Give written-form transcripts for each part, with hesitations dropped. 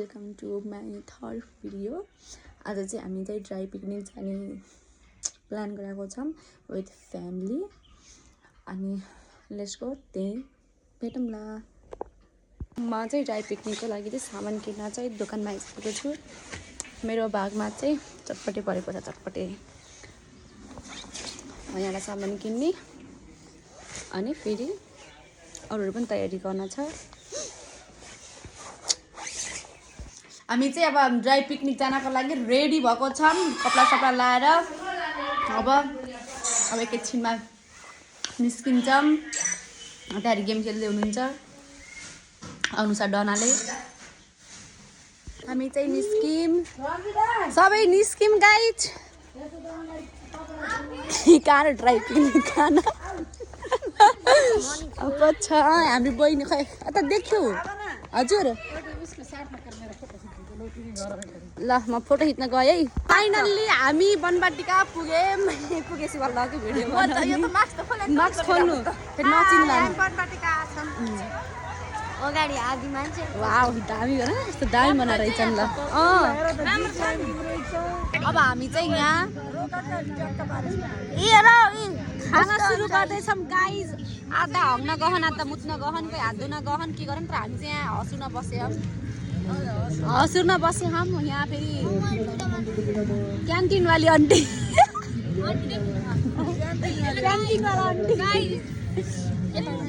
Welcome to my third video. आज चाहिँ हामी चाहिँ ड्राई पिकनिक जाने प्लान गरेको छौँ विथ फ्यामिली। अनि लेट्स गो, त्यही भेटौँला। म चाहिँ ड्राई पिकनिकको लागि चाहिँ सामान किन्न चाहिँ दोकानमा आइसकेको छु। मेरो भागमा चाहिँ चटपटे परेको छ, चटपटे। यहाँलाई सामान किन्ने अनि फेरि अरूहरू पनि तयारी गर्न छ। हामी चाहिँ अब ड्राई पिकनिक जानको लागि रेडी भएको छौँ, कपडा सपडा लाएर। अब एकैछिनमा निस्किन्छौँ। त्यहाँदेखि गेम खेल्दै हुनुहुन्छ अनुसार डनाले। हामी चाहिँ निस्किम, सबै निस्किम गाइज। कहाँ ड्राई पिकनिक खान अब छ हाम्रो बहिनी। खै त देख्यो हजुर। ल म फोटो खिच्न गएँ है। फाइनल्ली हामी बनबाटिका पुगेपछि बल्ल कि भिडियो मास्क खोल्नु फेरि नचिन्ला। अगाडि आदि मान्छे। वाउ दामी हो र, यस्तो दामी बनाएर रहेछन्। ल अब हामी चाहिँ यहाँ खाना सुरु गर्दैछौँ गाइज। आधा हग्न गहन, आधा मुत्न गहन, कोही हात धुन गहन, के गरौँ। तर हामी चाहिँ यहाँ हँसुन बसे हम यहाँ। फेरि क्यान्टिन वाली आन्टी, क्यान्टिन वाला आन्टी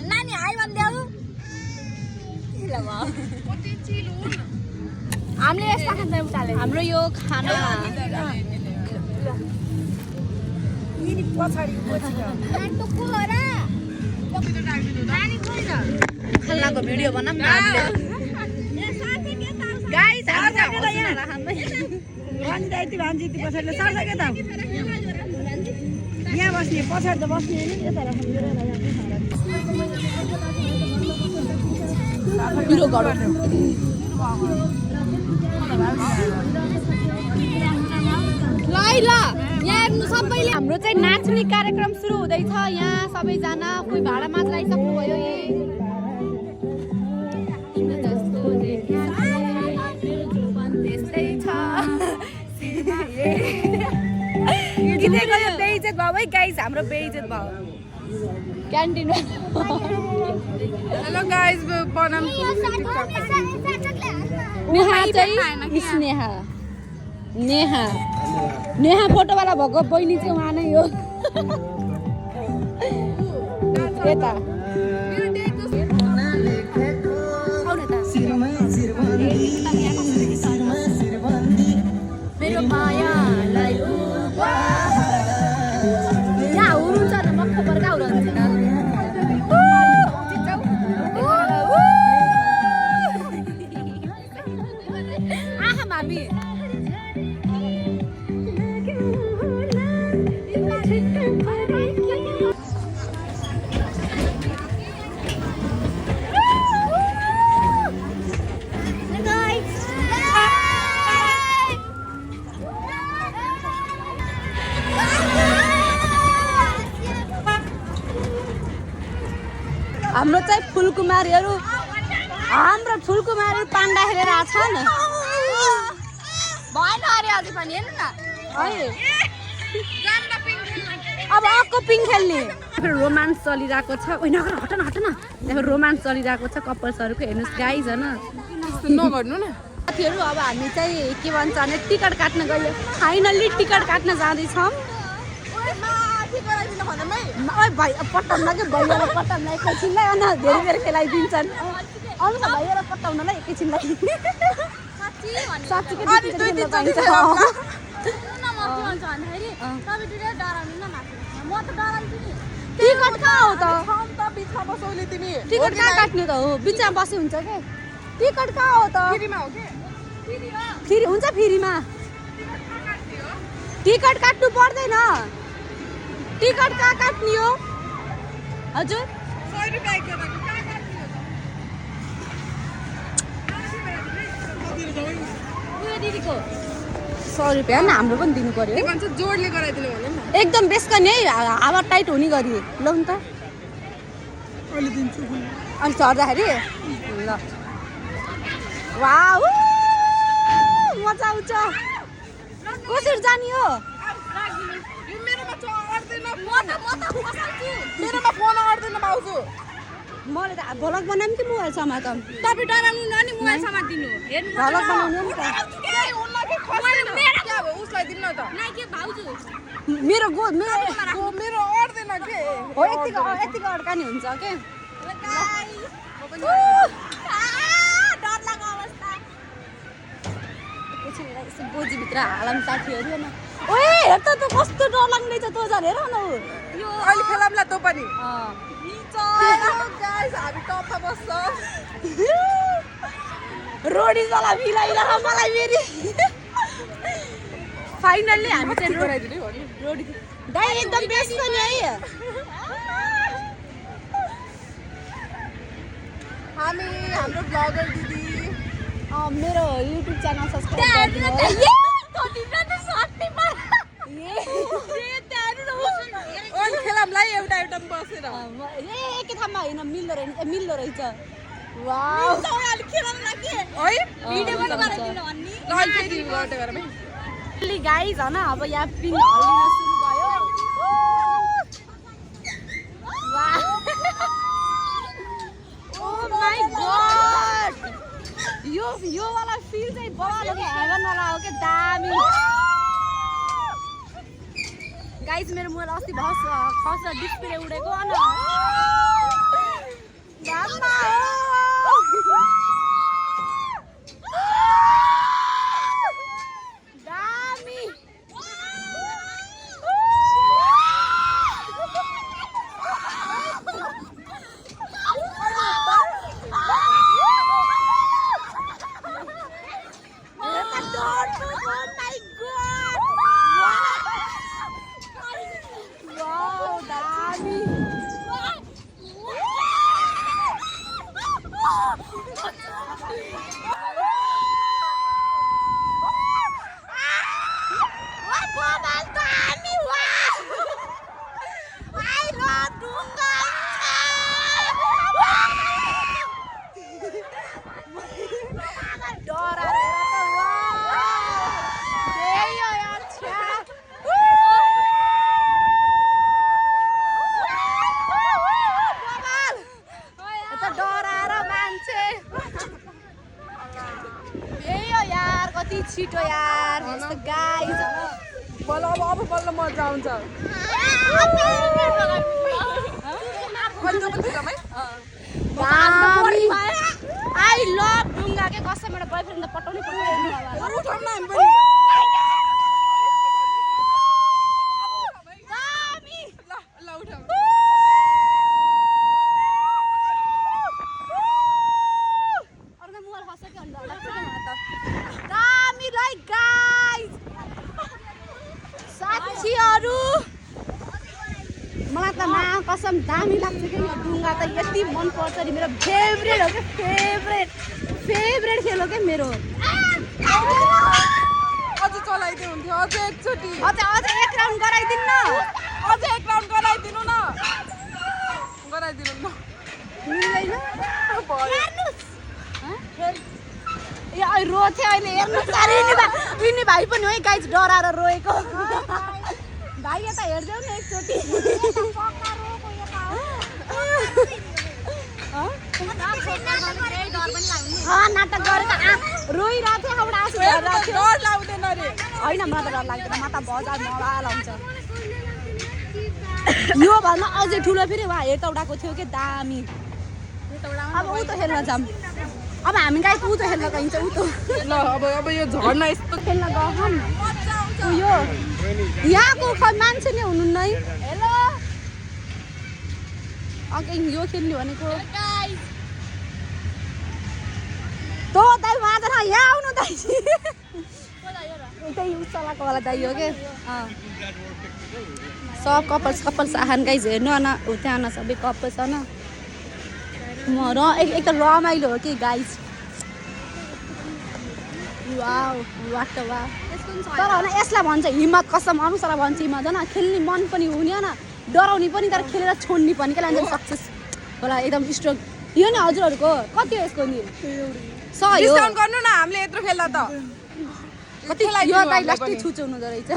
नानी हाई भन्देऊ। हामीले यस्ता खाना उठाले। हाम्रो यो खाना खानाको भिडियो बनाऊँ न गाइस। यहाँ बस्ने पछाडि त बस्ने पिरो गरौँ। ल यहाँ हेर्नु सबैले, हाम्रो चाहिँ नाच्ने कार्यक्रम सुरु हुँदैछ। यहाँ सबैजना कोही भाडा माझ आइसक्नु भयो। बेइज्जत भयो है गाइस, हाम्रो बेइज्जत भयो क्यान्टिन। हेलो गाइस, बनाम नेहा चाहिँ नेहा फोटोवाला भएको बहिनी चाहिँ उहाँ नै हो। यता मेरो मायालाई यहाँ हुनुहुन्छ त मक्ख पर्का हुनुहुन्छ। आहा मामी हाम्रो चाहिँ फुलकुमारीहरू, हाम्रो फुलकुमारी पाण्डा हेरेर आछ न। भएन अरे अझै पनि हेर्नु न है। अब अर्को पिङ खेल्ने। रोमान्स चलिरहेको छ। ओइ नगर, हट न त्यहाँ रोमान्स चलिरहेको छ कपल्सहरूको। हेर्नुहोस् गाइज होइन, नगर्नु न साथीहरू। अब हामी चाहिँ के भन्छ भने टिकट काट्न गयो। फाइनल्ली टिकट काट्न जाँदैछौँ। भाइ पटाउनलाई कि भैयालाई पटाउनलाई एकैछिनलाई अनि धेरै खेलाइदिन्छन्। आउनु त भैयालाई पटाउनलाई एकैछिनलाई। साँच्चीकै टिकट कहाँ हो त? टिकट कहाँ काट्ने त हो? बिचमा बसे हुन्छ क्या। टिकट कहाँ हो त? फ्री हुन्छ, फ्रीमा टिकट काट्नु पर्दैन। टिकट कहाँ काट्ने हो हजुर? 100 रुपियाँ न, हाम्रो पनि दिनु पर्यो। जोडले गराइदिनु भने एकदम बेस्कने है, हावा टाइट हुने गरी। ल नि त अहिले दिन्छु अनि चढ्दाखेरि। ल वाउ आउँछ कसरी जाने हो यो मेरोमा अड्दैन मेरोमा फोन अड्दैन भाउजू मैले त भ्लग बनाऊँ कि मोबाइल समातम तपाईँ डराउनु न नि मोबाइल समातिनु हेर्नु भ्लग बनाउनु नि त उसलाई दिनु न त नाइ के भाउजू मेरो मेरो अड्दैन के हो यतिको अड्कानी हुन्छ के डर लाग्यो अवस्था बोजीभित्र हालम साथीहरू न ओए हेर त तँ कस्तो डर लाग्ने छ तँ झन् हेर न यो अहिले खेलाउँला तँ पनि गाइस हामी टपमा बस्छ रोडी जला मिलाइरह मलाई फेरि फाइनल्ली हामी चाहिँ गराइदिने हो नि रोडी दाइ एकदम बेस्ट छ नि है हामी हाम्रो ब्लगर दिदी मेरो युट्युब च्यानल सब्सक्राइब गरिदिनु अनि खेलाउँलाई एउटा एउटा बसेर एकै ठाउँमा होइन मिल्दो रहेछ वाउ है भिडियो पनि गराइदिनु भन्नी ल फेरि गर्दै गरौँ है गाइज होइन अब यहाँ पिन हल्लिन सुरु भयो ओ माय गॉड यो वाला फिल चाहिँ बवाल हो कि हेभन वाला हो कि दामी गाइज मेरो मोबाइल अस्ति खस डिस्प्ले उडेको अनि छिटो यार यस्तो गाइज बल्ल अब बल्ल मजा आउँछ आई लभ डुङ्गा के कसम मेरो बोयफ्रेन्ड त पटाउनै पर्छ मलाई त कसम दामी लाग्छ कि यो डुङ्गा त यति मन पर्छ नि मेरो फेभरेट हो कि फेभरेट खेल हो कि मेरो अझ चलाइदिनु हुन्थ्यो अझ एकचोटि अझ एक राउन्ड गराइदिनु न अझ एक राउन्ड गराइदिनु न मिल्दैन ए रोथे अहिले हेर्नु विनी भाइ पनि है गाइज डराएर रोएको भाइ यता हेर्देऊ न एकचोटि नाटक गरेर रोइरहेको थियो एउटा आँसु झरिरहेको थियो डर लाग्दैन रे होइन मलाई त डर लाग्दैन म त बजार मलाल आउँछ यो भन्दा अझै ठुलो फेरि वा हेटौडाको थियो कि दामी अब ऊ त खेल्न जाऊँ अब हामी गाई ऊ त खेल्न गइन्छ ऊ त ल अब यो झर्ना यस्तो खेल्न गहौँ यो यहाँको मान्छे नै हुनुहुन्न है हेलो अघि यो खेल्ने भनेको तो दाइ वहाँ त यहाँ आउनु दाइ उतै उचालाको वाला दाइ हो के सब कपल्स आहान गाइज हेर्नु न त्यहाँ न सबै कपल्स न एक त रमाइलो हो कि गाइज वाउ वाट वाउ तर होइन यसलाई भन्छ हिम्मत कसम अनुसार भन्छ हिम्मत होइन खेल्ने मन पनि हुने होइन डराउने पनि तर खेलेर छोड्ने पनि के लान्छ सक्सेस होला एकदम स्ट्रङ यो नि हजुरहरूको कति हो यसको नि 100 हो डिस्काउन्ट गर्नु न हामीले यत्रो खेल्दा त कति यो दाइ लास्टै छुचो हुँदो रहेछ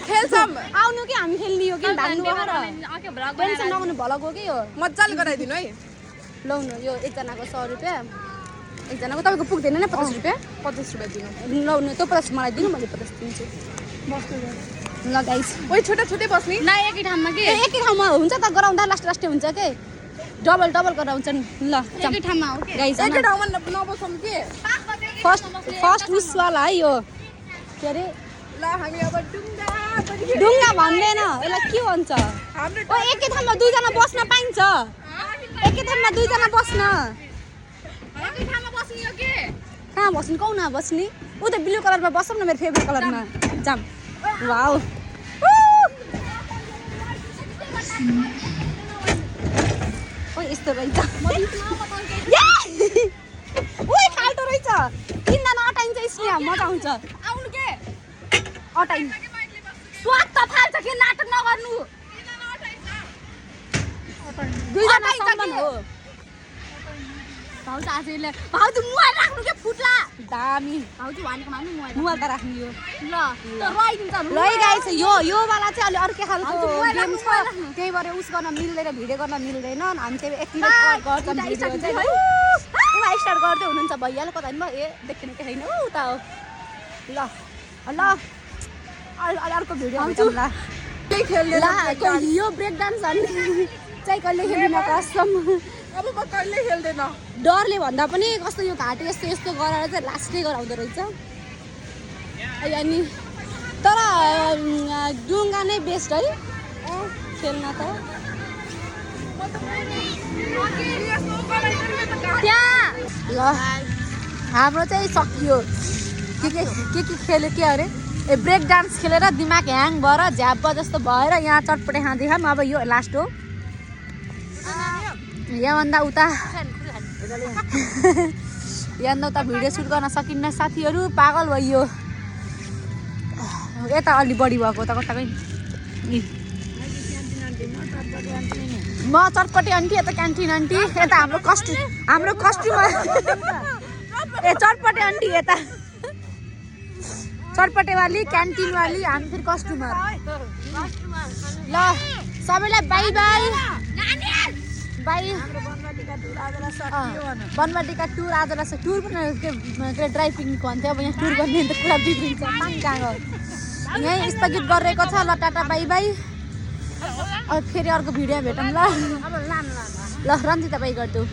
खेल्छौँ आउनु कि हामी खेल्ने हो कि भाग्नु हो र टेन्सन नगर्नु भलक हो कि यो मजाले गराइदिनु है लाउनु यो एकजनाको 100 रुपियाँ एकजनाको तपाईँको पुग्दैन नि 50 रुपियाँ 50 रुपियाँ दिनु लाउनु त्यो 50 मलाई दिनु मैले 50 दिन्छु ल गाइस ओइ छोटा छोटै बस्ने ना एकै ठाउँमा के एकै ठाउँमा हुन्छ त गराउँदा लास्टै हुन्छ के डबल गराउँछन् ल एकै ठाउँमा हो के गाइस एकै ठाउँमा नबसौँ के फर्स्ट उसवाला है यो के अरे ल हामी अब ढुङ्गा भन्दैन यसलाई के भन्छ हाम्रो ओ एकै ठाउँमा दुईजना बस्न पाइन्छ एकै ठाउँमा दुईजना बस्न एकै ठाउँमा बस्ने हो के कहाँ बस्ने कौना बस्ने ऊ त ब्लू कलरमा बसौँ न मेरो फेभरेट कलरमा जाम वाउ ओ यस्तो रहेछ ओइ फाल्टो रहेछ किनजना अटाइन्छ स्नेहा मजा आउँछ आउनु के अटाइन् स्वाद त फाल्छ के नाटक नगर्नु दुईजना सम्बन्ध हो भाउजू आजले भाउजू मोबाइल राख्नु के फुट्ला दामी भाउजू भनेको मान्नु मोबाइल मुवा त राख्ने यो ल त रोइदिन्छ लै गाइस यो वाला चाहिँ अलि अर्कै खालको हजुर, मोबाइल गेम छ राख्नु। त्यही भएर उस गर्न मिल्दैन भिडियो गर्न मिल्दैन हामी चाहिँ एक्टिभेट गर्छौँ भिडियो चाहिँ है उहाँ स्टार्ट गर्दै हुनुहुन्छ भइहाल्यो कता नि ए देख्नु के छैन उता हो ल ल अर्को भिडियो आउँछ ल खेल्दैन यो ब्रेक डान्स चाहिँ कहिले खेल्दिन कसम अब म कहिले खेल्दैन डरले भन्दा पनि कस्तो यो घाँटी यस्तो यस्तो गरेर चाहिँ लास्टै गराउँदो रहेछ अनि तर डुङ्गा नै बेस्ट है खेल्न त त्यहाँ ल हाम्रो चाहिँ सकियो के खेल्यो के अरे ए ब्रेक डान्स खेलेर दिमाग ह्याङ भएर झ्याप जस्तो भएर यहाँ चटपटे खाँदै खाऊँ अब यो लास्ट हो यहाँभन्दा उता यहाँभन्दा उता भिडियो सुट गर्न सकिन्न साथीहरू पागल भइयो यता अलि बढी भएको त कताकै म चटपटे आन्टी यता क्यान्टिन आन्टी यता हाम्रो कस्ट्युमर ए चटपटे आन्टी यता चटपटे वाली क्यान्टिन वाली हामी फेरि कस्ट्युमर ल सबैलाई बाई बाई बाई बनवाटीका टुर आजलाई छ टुर पनि के ड्राई पिकनिक भन्थ्यो अब यहाँ टुर गर्ने त पुरा बिग्रिन्छ पानी कहाँ गयो यहीँ स्थगित गरिरहेको छ ल टाटा बाई बाई अब फेरि अर्को भिडियो भेटौँ ल रन्जिता बाई गरिदेऊ